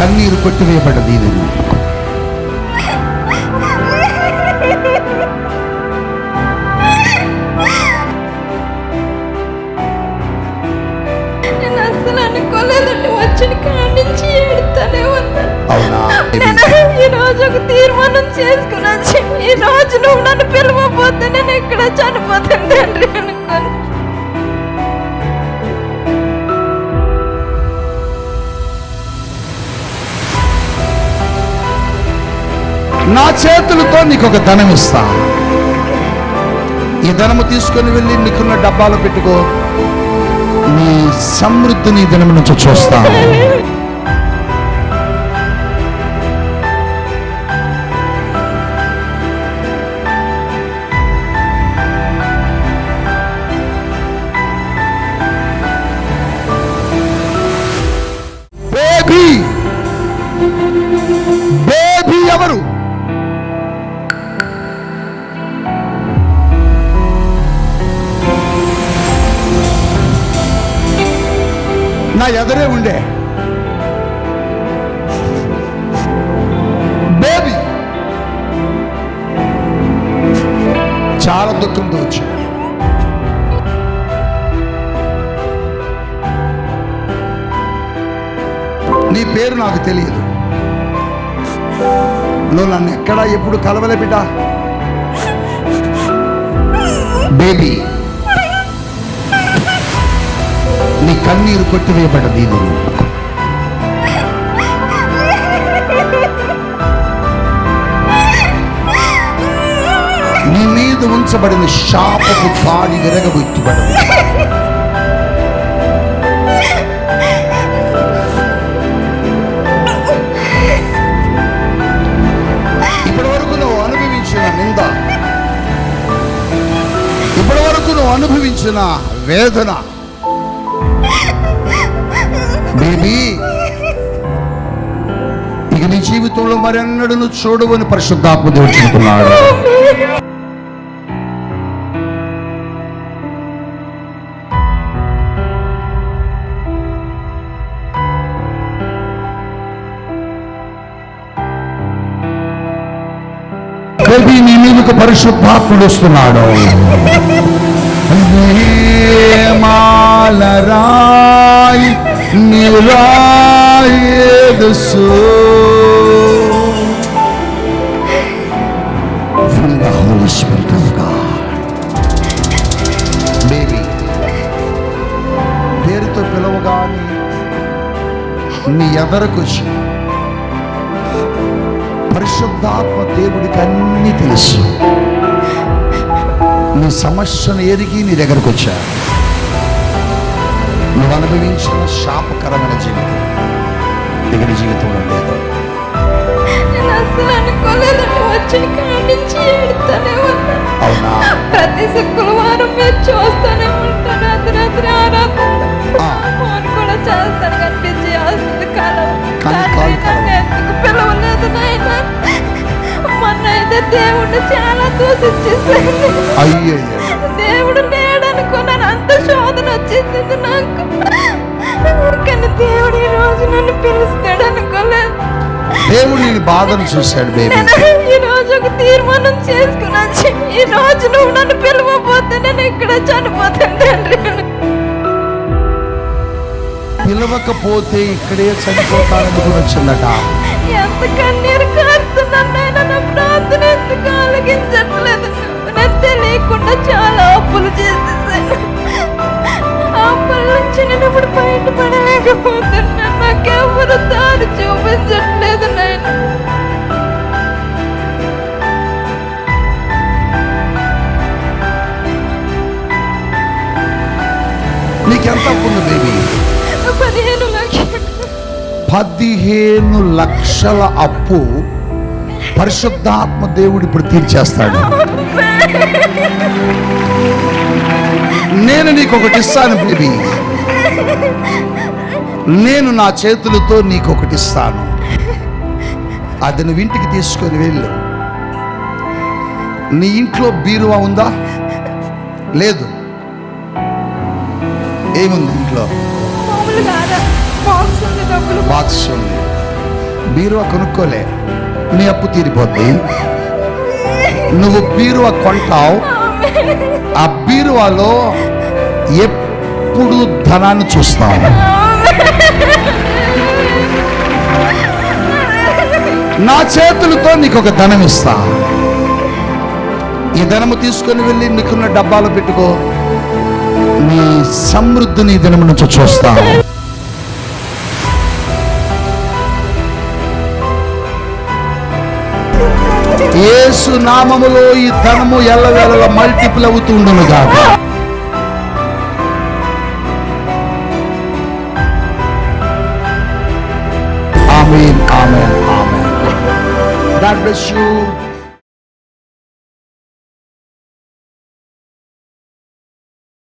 కన్నీరు కొట్టివేయబడ్డది. నేను అసలు అనుకోలేదండి, వచ్చిన కాడి నుంచి ఏడుతానే ఉన్నా. అవునా? నేను ఈ రోజు ఒక తీర్మానం చేసుకుని వచ్చి, ఈ రోజు నువ్వు నన్ను పిలవకపోతే నేను ఇక్కడ చనిపోతాను తండ్రి అనుకోను. నా చేతులతో నీకు ఒక ధనం ఇస్తా. ఈ ధనము తీసుకొని వెళ్ళి నీకున్న డబ్బాలో పెట్టుకో. నీ సమృద్ధిని ఈ ధనము నుంచి చూస్తా. బేబీ బేబీ ఎవరు? నా ఎదురే ఉండే బేబీ చాలా దుఃఖంతో వచ్చా. నీ పేరు నాకు తెలియదు. నువ్వు నన్ను ఎక్కడా ఎప్పుడు కలవలే బిడ్డ. బేబీ, నీ కన్నీరు కొట్టివేయబడ్డది. నీ మీద ఉంచబడిన శాపపు కాడి విరగబెట్టబడింది. ఇప్పటి వరకు నువ్వు అనుభవించిన నింద, ఇప్పటి వరకు నువ్వు అనుభవించిన వేదన, బేబీ, ఇక నీ జీవితంలో మరెన్నడూ నువ్వు చూడవని పరిశుద్ధాత్మ దేవుడు చెబుతున్నాడు. బేబీ, నీ మీదకు పరిశుద్ధాత్ముడు వస్తున్నాడు. మాలరాయి నిరాయేదసు from the Holy Spirit of God. Baby, పేరుతో పిలవగానే నీ ఎదరకొచ్చి పరిశుద్ధాత్మ దేవుడికి అన్నీ తెలుసు. నీ సమస్యను ఎరిగి నీ దగ్గరకు వచ్చా. నువ్వు అనుభవించిన శాపకరమైన జీవితం దగ్గర జీవితంలో లేదు. నేను అసలు అనుకోలేదండి, వచ్చిన కాడి నుంచి ఏడుతానే ఉన్నా. అవునా? ప్రతి శుక్రవారం మీరు చూస్తూనే ఉంటాను. అర్ధరాత్రి ఆరాధన ఫోన్ కూడా చేస్తాను, కనిపించి వస్తుంది కాలం. నన్ను ఎందుకు పిలవలేదు నాయన? మొన్న అయితే దేవుడు చాలా దూషించేసాడు. అయ్యో, దేవుడు లేడనుకున్నాను, అంత శోధన వచ్చేసింది నాకు. కానీ దేవుడు ఈ రోజు నన్ను పిలుస్తాడు అనుకోలేదు. దేవుడు నీ బాధను చూశాడు. బేబీ, నేను ఈ రోజు ఒక తీర్మానం చేసుకుని వచ్చి, ఈ రోజు నువ్వు నన్ను పిలవకపోతే నేను ఇక్కడ చనిపోతాను తండ్రి. పిలవకపోతే ఇక్కడే చనిపోతానని కూడా వచ్చిందట. ఎంత కన్నీరు కారుతున్నాను ఆయన, నా ప్రార్థన ఎందుకు ఆలకించట్లేదు? నేను తెలియకుండా చాలా అప్పులు చేసేసాను. అప్పుల నుంచి నేను ఇప్పుడు బయటపడలేకపోతున్నాను. నాకెవరు దారి చూపించట్లేదు నాయన. నీకెంత అప్పు ఉంది బేబీ? 15 లక్షలు. 15 లక్షల అప్పు పరిశుద్ధాత్మ దేవుడు ఇప్పుడు తీర్చేస్తాడు. నేను నీకు ఒకటి ఇస్తాను బేబీ. నేను నా చేతులతో నీకు ఒకటి ఇస్తాను. అది నువ్వు ఇంటికి తీసుకొని వెళ్ళు. నీ ఇంట్లో బీరువా ఉందా? లేదు. ఏముంది ఇంట్లో? మామూలుగా బాక్స్ ఉంది, డబ్బులు బాక్స్ ఉంది. బీరువా కొనుక్కోలే, నీ అప్పు తీరిపోద్ది. నువ్వు బీరువా కొంటావు, ఆ బీరువాలో ఎప్పుడు ధనాన్ని చూస్తావు. నా చేతులతో నీకు ఒక ధనం ఇస్తా. ఈ ధనము తీసుకొని వెళ్ళి నీకున్న డబ్బాలో పెట్టుకో. నీ సమృద్ధిని ఈ దినము నుంచి చూస్తావు. యేసు నామములో ఈ ధనము ఎల్లవేళలా మల్టిపుల్ అవుతూ ఉండును గాక. ఆమేన్, ఆమేన్, ఆమేన్. God bless you.